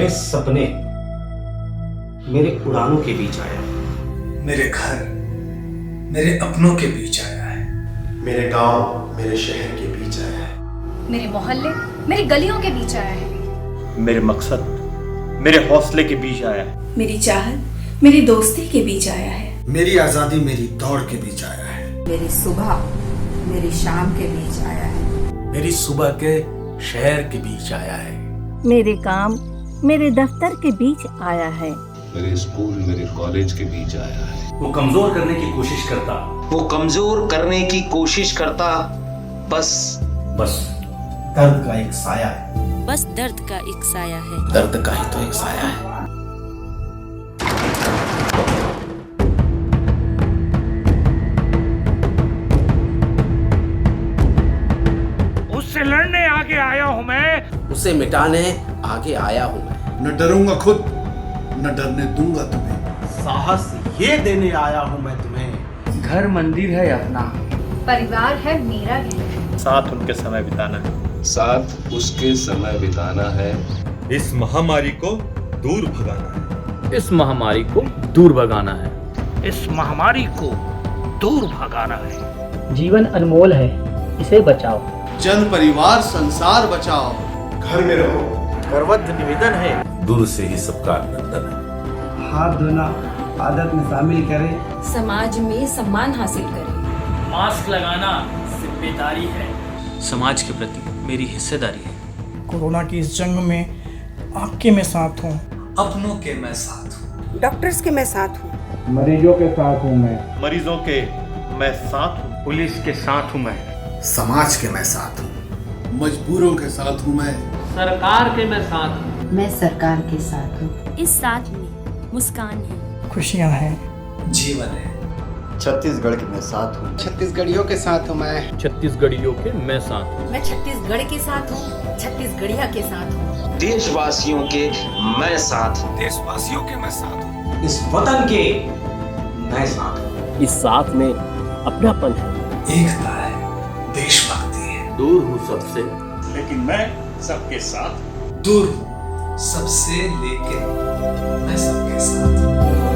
मेरे सपने मेरे उड़ानों के बीच आया है। मेरे घर मेरे अपनों के बीच आया है। मेरे गांव मेरे शहर के बीच आया है। मेरे मोहल्ले मेरी गलियों के बीच आया है। मेरे मकसद मेरे हौसले के बीच आया है। मेरी चाहत मेरी दोस्ती के बीच आया है। मेरी आजादी मेरी दौड़ के बीच आया है। मेरी सुबह मेरी शाम के बीच आया है। मेरी सुबह के शहर के बीच आया है। मेरे काम मेरे दफ्तर के बीच आया है। मेरे स्कूल मेरे कॉलेज के बीच आया है। वो कमजोर करने की कोशिश करता, वो कमजोर करने की कोशिश करता, बस दर्द का एक साया है। बस दर्द का एक साया है। दर्द का ही तो एक साया है। उससे लड़ने आगे आया हूं मैं, उसे मिटाने आगे आया हूं मैं। न डरूंगा खुद न डरने दूंगा तुम्हें। साहस ये देने आया हूं मैं तुम्हें। घर मंदिर है अपना, परिवार है मेरा घर। साथ उनके समय बिताना है। साथ उसके समय बिताना है। इस महामारी को दूर भगाना है। इस महामारी को दूर भगाना है। इस महामारी को दूर भगाना है। जीवन अनमोल है, इसे बचाओ। जन परिवार संसार बचाओ। घर में रहो। करवद्ध निवेदन है, दूर से ही सबका अभिनंदन है। हाथ धोना आदत में शामिल करें। समाज में सम्मान हासिल करें। मास्क लगाना जिम्मेदारी है। समाज के प्रति मेरी हिस्सेदारी है। कोरोना की इस जंग में आपके मैं साथ हूँ। अपनों के मैं साथ हूँ। डॉक्टर्स के मैं साथ हूँ। मरीजों के साथ हूँ मैं। मरीजों के मैं साथ हूं। पुलिस के साथ हूं मैं। समाज के मैं साथ हूँ। मजबूरों के साथ हूँ मैं। सरकार के मैं साथ हूँ। मैं सरकार के साथ हूँ। इस साथ में मुस्कान है, खुशियाँ हैं, जीवन है। छत्तीसगढ़ के मैं साथ हूँ। छत्तीसगढ़ियों के साथ हूँ मैं। छत्तीसगढ़ियों के मैं साथ हूँ। मैं छत्तीसगढ़ के साथ हूँ, छत्तीसगढ़िया के साथ हूँ। देशवासियों के मैं साथ हूँ। देशवासियों के मैं साथ हूँ। इस वतन के मैं साथ हूं। इस साथ में अपनापन है, एकता है, देशभक्ति है। दूर हूँ सबसे, लेकिन मैं सबके साथ। दूर सबसे लेके मैं सबके साथ।